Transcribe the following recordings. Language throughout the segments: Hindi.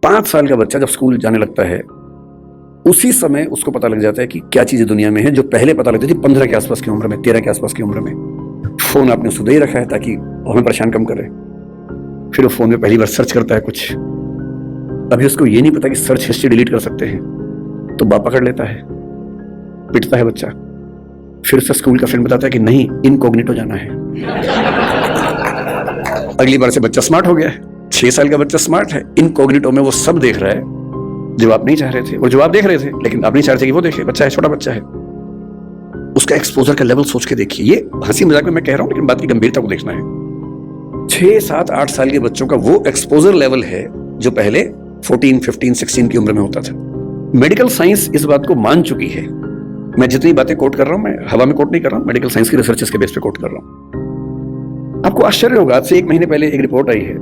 5 साल का बच्चा जब स्कूल जाने लगता है उसी समय उसको पता लग जाता है कि क्या चीजें दुनिया में है जो पहले पता लगती थी 15 के आसपास की उम्र में, 13 के आसपास की उम्र में। फोन आपने उसको दे ही रखा है ताकि हमें परेशान कम करे। फिर वो फोन में पहली बार सर्च करता है कुछ, अभी उसको ये नहीं पता कि सर्च हिस्ट्री डिलीट कर सकते हैं, तो बाप पकड़ लेता है, पिटता है बच्चा। फिर उसका स्कूल का फ्रेंड बताता है कि नहीं, इनकॉग्निटो जाना है। अगली बार से बच्चा स्मार्ट हो गया है। 6 साल का बच्चा स्मार्ट है, इनकॉग्निटो में वो सब देख रहा है जो आप नहीं चाह रहे थे, और जो आप देख रहे थे लेकिन आप नहीं चाह रहे थे कि वो देखे। बच्चा है, छोटा बच्चा है, उसका एक्सपोजर का लेवल सोच के देखिए। ये हंसी मजाक में मैं कह रहा हूं, लेकिन बात की गंभीरता को देखना है। 6, 7, 8 साल के बच्चों का वो एक्सपोजर लेवल है जो पहले 14, 15, 16 की उम्र में होता था। मेडिकल साइंस इस बात को मान चुकी है। मैं जितनी बातें कोट कर रहा हूं, मैं हवा में कोट नहीं कर रहा हूं, मेडिकल साइंस की रिसर्चेस के बेस पे कोट कर रहा हूं। आपको आश्चर्य होगा, आज से 1 महीने पहले एक रिपोर्ट आई है,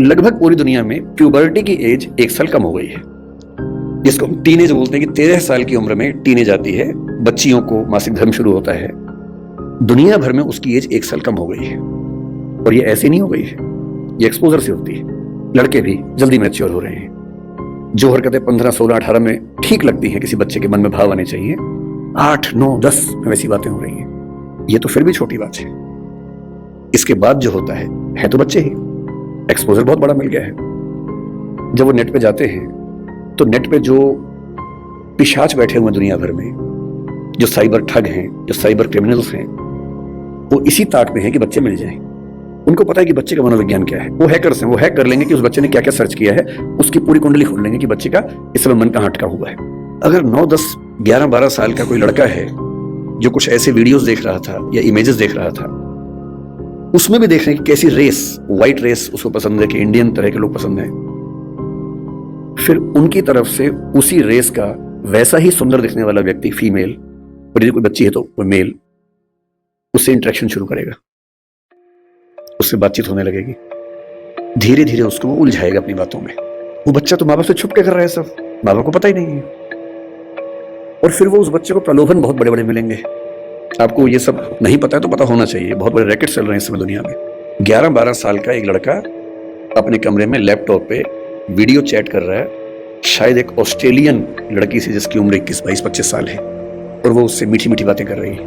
लगभग पूरी दुनिया में प्यूबर्टी की एज 1 साल कम हो गई है, जिसको हम टीनेज बोलते हैं कि 13 साल की उम्र में टीनेज आती है, बच्चियों को मासिक धर्म शुरू होता है। दुनिया भर में उसकी एज 1 साल कम हो गई है, और ये ऐसे नहीं हो गई है, ये एक्सपोजर से होती है। लड़के भी जल्दी मैच्योर हो रहे हैं। जो हरकतें 15, 16, 18 में ठीक लगती हैं, किसी बच्चे के मन में भाव आने चाहिए, 8, 9, 10 में वैसी बातें हो रही हैं। ये तो फिर भी छोटी बात है। इसके बाद जो होता है तो बच्चे ही, एक्सपोजर बहुत बड़ा मिल गया है। जब वो नेट पे जाते हैं तो नेट पे जो पिशाच बैठे हुए दुनिया भर में, जो साइबर ठग हैं, जो साइबर क्रिमिनल्स हैं, वो इसी ताक में है कि बच्चे मिल जाएं। उनको पता है कि बच्चे का मनोविज्ञान क्या है। वो हैकर्स हैं, वो हैक कर लेंगे कि उस बच्चे ने क्या क्या सर्च किया है, उसकी पूरी कुंडली खोल लेंगे कि बच्चे का इस समय मन कहाँ अटका हुआ है। अगर 9, 10, 11, 12 साल का कोई लड़का है जो कुछ ऐसे वीडियोस देख रहा था या इमेजेस देख रहा था, उसमें भी देख रहे हैं कि कैसी रेस, व्हाइट रेस उसको पसंद है कि इंडियन तरह के लोग पसंद है, फिर उनकी तरफ से उसी रेस का वैसा ही सुंदर दिखने वाला व्यक्ति, फीमेल, और यदि कोई बच्ची है तो वो मेल, उससे इंटरेक्शन शुरू करेगा, उससे बातचीत होने लगेगी। धीरे धीरे उसको वो उलझाएगा अपनी बातों में। वो बच्चा तो माँ बाप से छुप के कर रहा है सब, माँ बाप को पता ही नहीं है। और फिर वो उस बच्चे को प्रलोभन बहुत बड़े बड़े मिलेंगे। आपको ये सब नहीं पता है तो पता होना चाहिए, बहुत बड़े रैकेट चल रहे हैं इस समय दुनिया में। 11, 12 साल का एक लड़का अपने कमरे में लैपटॉप पे वीडियो चैट कर रहा है, शायद एक ऑस्ट्रेलियन लड़की से जिसकी उम्र 21, 22, 25 साल है, और वो उससे मीठी मीठी बातें कर रही है।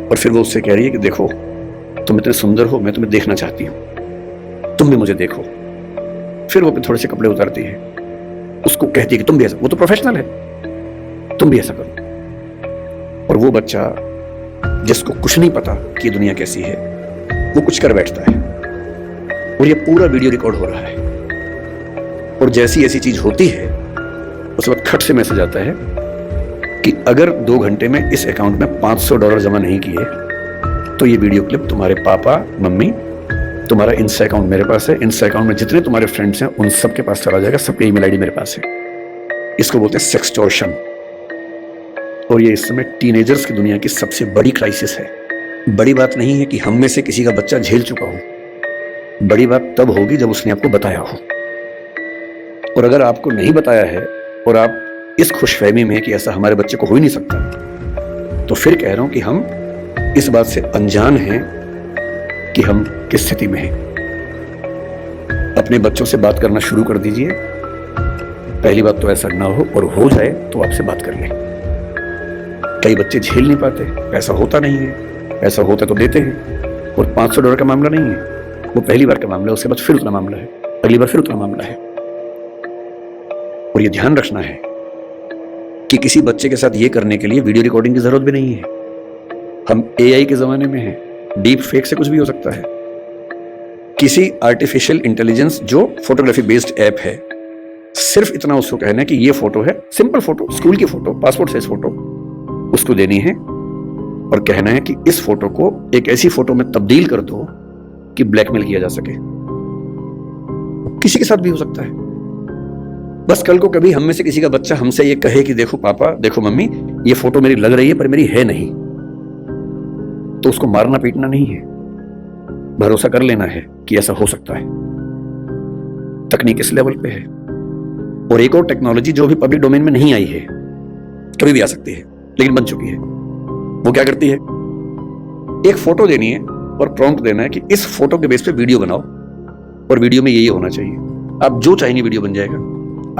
और फिर वो उससे कह रही है कि देखो, तुम इतने सुंदर हो, मैं तुम्हें देखना चाहती हूँ, तुम भी मुझे देखो। फिर वो थोड़े से कपड़े उतारती है, उसको कहती है कि तुम भी ऐसा, वो तो प्रोफेशनल है, तुम भी ऐसा करो। और वो बच्चा जिसको कुछ नहीं पता कि दुनिया कैसी है, वो कुछ कर बैठता है, और ये पूरा वीडियो रिकॉर्ड हो रहा है। और जैसी ऐसी चीज होती है, उस वक्त खट से मैसेज आता है कि अगर 2 घंटे में इस अकाउंट में $500 जमा नहीं किए तो ये वीडियो क्लिप तुम्हारे पापा, मम्मी, तुम्हारा इंस्टा अकाउंट मेरे पास है, इंस्टा अकाउंट में जितने तुम्हारे फ्रेंड्स हैं उन सबके पास चला जाएगा, सबके ईमेल आईडी मेरे पास है। इसको बोलते हैं सेक्सटॉर्शन। और ये इस समय टीनेजर्स की दुनिया की सबसे बड़ी क्राइसिस है। बड़ी बात नहीं है कि हम में से किसी का बच्चा झेल चुका हो, बड़ी बात तब होगी जब उसने आपको बताया हो। और अगर आपको नहीं बताया है और आप इस खुशफहमी में कि ऐसा हमारे बच्चे को हो ही नहीं सकता, तो फिर कह रहा हूं कि हम इस बात से अनजान हैं कि हम किस स्थिति में हैं। अपने बच्चों से बात करना शुरू कर दीजिए। पहली बात तो ऐसा ना हो, और हो जाए तो आपसे बात कर लें। कई बच्चे झेल नहीं पाते, पैसा होता नहीं है, पैसा होता तो देते हैं। और $500 का मामला नहीं है, वो पहली बार का मामला है, उसके बाद फिर उतना मामला है, अगली बार फिर उतना मामला है। और ये ध्यान रखना है कि किसी बच्चे के साथ ये करने के लिए वीडियो रिकॉर्डिंग की जरूरत भी नहीं है। हम AI के जमाने में हैं, डीप फेक से कुछ भी हो सकता है। किसी आर्टिफिशियल इंटेलिजेंस जो फोटोग्राफी बेस्ड ऐप है, सिर्फ इतना उसको कहना है कि ये फोटो है, सिंपल फोटो, स्कूल की फोटो, पासपोर्ट साइज फोटो, उसको देनी है और कहना है कि इस फोटो को एक ऐसी फोटो में तब्दील कर दो कि ब्लैकमेल किया जा सके। किसी के साथ भी हो सकता है। बस कल को कभी हम में से किसी का बच्चा हमसे ये कहे कि देखो पापा, देखो मम्मी, ये फोटो मेरी लग रही है पर मेरी है नहीं, तो उसको मारना पीटना नहीं है, भरोसा कर लेना है कि ऐसा हो सकता है। तकनीक इस लेवल पे है। और एक और टेक्नोलॉजी जो भी पब्लिक डोमेन में नहीं आई है, कभी भी आ सकती है लेकिन बन चुकी है। वो क्या करती है, एक फोटो देनी है और प्रॉम्प्ट देना है कि इस फोटो के बेस पे वीडियो बनाओ, और वीडियो में ये होना चाहिए। आप जो चाहेंगे वीडियो बन जाएगा,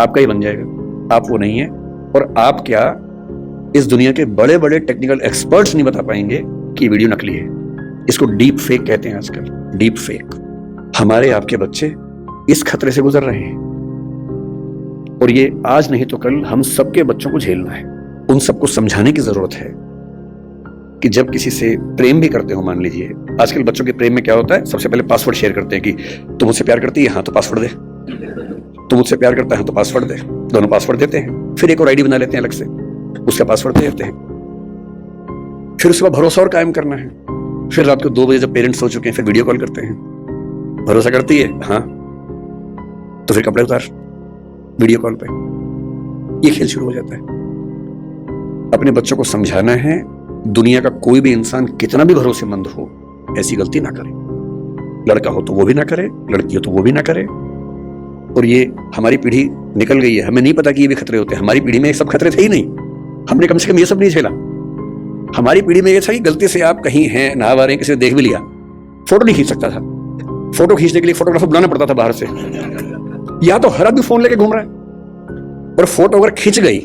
आपका ही बन जाएगा। आप वो नहीं है, और आप क्या इस दुनिया के बड़े बड़े टेक्निकल एक्सपर्ट्स नहीं बता पाएंगे कि वीडियो नकली है। इसको डीप फेक कहते हैं आजकल, डीप फेक। हमारे आपके बच्चे इस खतरे से गुजर रहे हैं, और ये आज नहीं तो कल हम सबके बच्चों को झेलना है। उन सबको समझाने की जरूरत है कि जब किसी से प्रेम भी करते हो, मान लीजिए आजकल बच्चों के प्रेम में क्या होता है, सबसे पहले पासवर्ड शेयर करते हैं कि तुम मुझसे प्यार करती है, हाँ तो पासवर्ड दे, तुम मुझसे प्यार करता है तो पासवर्ड दे, दोनों पासवर्ड देते हैं। फिर एक और आईडी बना लेते हैं अलग से, उसका पासवर्ड दे देते हैं। फिर उसके बाद भरोसा और कायम करना है। फिर रात को 2 बजे जब पेरेंट्स सो चुके हैं, फिर वीडियो कॉल करते हैं, भरोसा करती है हाँ, तो फिर कपड़े उतार वीडियो कॉल पे। ये खेल शुरू हो जाता है। अपने बच्चों को समझाना है, दुनिया का कोई भी इंसान कितना भी भरोसेमंद हो, ऐसी गलती ना करे। लड़का हो तो वो भी ना करे, लड़की हो तो वो भी ना करे। और ये हमारी पीढ़ी निकल गई है, हमें नहीं पता कि ये भी खतरे होते हैं। हमारी पीढ़ी में ये सब खतरे थे ही नहीं, हमने कम से कम ये सब नहीं झेला। हमारी पीढ़ी में ये था कि गलती से आप कहीं हैं, नहा रहे हैं, किसी ने देख भी लिया, फोटो नहीं खींच सकता था। फोटो खींचने के लिए फोटोग्राफर बुलाना पड़ता था बाहर से, या तो हर आदमी फोन लेके घूम रहा है। और फोटो अगर खिंच गई,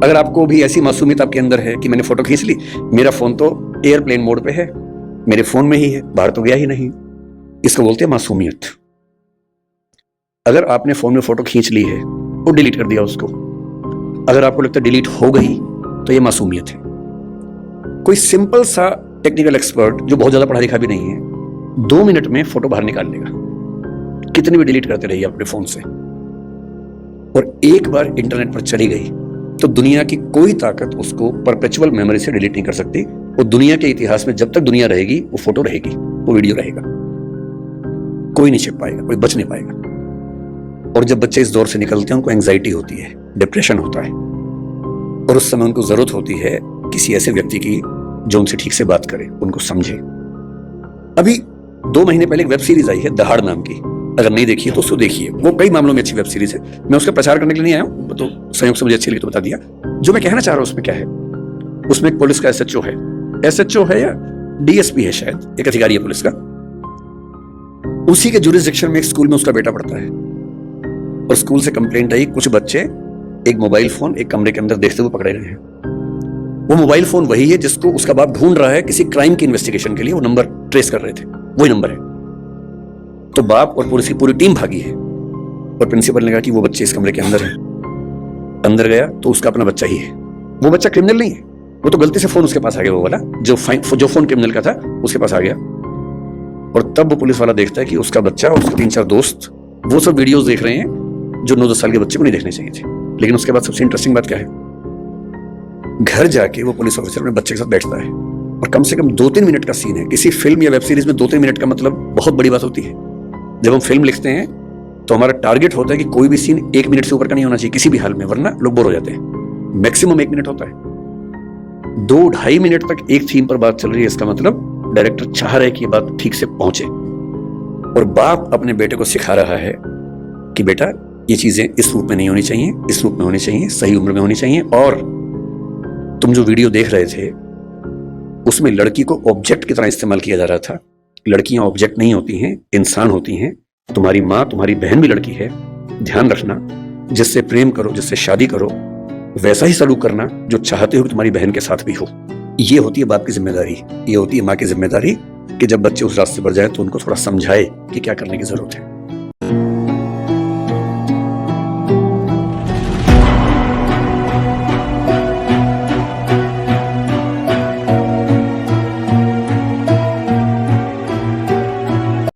अगर आपको भी ऐसी मासूमियत आपके अंदर है कि मैंने फोटो खींच ली, मेरा फोन तो एयरप्लेन मोड पे है, मेरे फोन में ही है, बाहर तो गया ही नहीं, इसको बोलते हैं मासूमियत। अगर आपने फोन में फोटो खींच ली है और डिलीट कर दिया उसको, अगर आपको लगता है डिलीट हो गई, तो ये मासूमियत है। कोई सिंपल सा टेक्निकल एक्सपर्ट जो बहुत ज्यादा पढ़ा लिखा भी नहीं है, 2 मिनट में फोटो बाहर निकाल लेगा। कितनी भी डिलीट करते रहिए अपने फोन से, और एक बार इंटरनेट पर चली गई तो दुनिया की कोई ताकत उसको परपेचुअल मेमोरी से डिलीट नहीं कर सकती। वो दुनिया के इतिहास में जब तक दुनिया रहेगी, वो फोटो रहेगी, वो वीडियो रहेगा, कोई नहीं छिप पाएगा, कोई बच नहीं पाएगा। और जब बच्चे इस दौर से निकलते हैं, उनको एंजाइटी होती है, डिप्रेशन होता है, और उस समय उनको जरूरत होती है किसी ऐसे व्यक्ति की जो उनसे ठीक से बात करे, उनको समझे। अभी 2 महीने पहले एक वेब सीरीज आई है दहाड़ नाम की, अगर नहीं देखिए तो उसको देखिए। वो कई मामलों में अच्छी वेब सीरीज है। मैं उसका प्रचार करने के लिए नहीं आया हूं, तो संयोग से मुझे अच्छी लगी तो बता दिया। जो मैं कहना चाह रहा हूं उसमें क्या है, उसमें एक पुलिस का एसएचओ है या डीएसपी है, शायद एक अधिकारी है पुलिस का। उसी के जुरिसडिक्शन में एक स्कूल में उसका बेटा पढ़ता है, और स्कूल से कंप्लेंट आई, कुछ बच्चे एक मोबाइल फोन एक कमरे के अंदर देखते हुए पकड़े गए हैं। वो मोबाइल फोन वही है जिसको उसका बाप ढूंढ रहा है किसी क्राइम की इन्वेस्टिगेशन के लिए, वो नंबर ट्रेस कर रहे थे, वही नंबर है। तो बाप और पुलिस की पूरी टीम भागी है, और प्रिंसिपल ने कहा कि वो बच्चे इस कमरे के अंदर है। अंदर गया तो उसका अपना बच्चा ही है। वो बच्चा क्रिमिनल नहीं है, वो तो गलती से फोन उसके पास आ गया, वो वाला जो फोन क्रिमिनल का था उसके पास आ गया। और तब वो पुलिस वाला देखता है कि उसका बच्चा और उसके 3-4 दोस्त वो सब वीडियोस देख रहे हैं जो 9-10 साल के बच्चे को नहीं देखने चाहिए थे। लेकिन उसके बाद सबसे इंटरेस्टिंग बात क्या है, घर जाके वो पुलिस ऑफिसर अपने बच्चे के साथ बैठता है, और कम से कम 2-3 मिनट का सीन है। किसी फिल्म या वेब सीरीज में 2-3 मिनट का मतलब बहुत बड़ी बात होती है। जब हम फिल्म लिखते हैं तो हमारा टारगेट होता है कि कोई भी सीन 1 मिनट से ऊपर का नहीं होना चाहिए किसी भी हाल में, वरना लोग बोर हो जाते हैं। मैक्सिमम 1 मिनट होता है। 2-2.5 मिनट तक एक थीम पर बात चल रही है, इसका मतलब डायरेक्टर चाह रहे कि ये बात ठीक से पहुंचे। और बाप अपने बेटे को सिखा रहा है कि बेटा ये चीजें इस रूप में नहीं होनी चाहिए, इस रूप में होनी चाहिए, सही उम्र में होनी चाहिए। और तुम जो वीडियो देख रहे थे उसमें लड़की को ऑब्जेक्ट की तरह इस्तेमाल किया जा रहा था। लड़कियां ऑब्जेक्ट नहीं होती हैं, इंसान होती हैं। तुम्हारी माँ, तुम्हारी बहन भी लड़की है। ध्यान रखना, जिससे प्रेम करो, जिससे शादी करो, वैसा ही सलूक करना जो चाहते हो कि तुम्हारी बहन के साथ भी हो। ये होती है बाप की जिम्मेदारी, ये होती है माँ की जिम्मेदारी कि जब बच्चे उस रास्ते पर जाए तो उनको थोड़ा समझाए कि क्या करने की जरूरत है।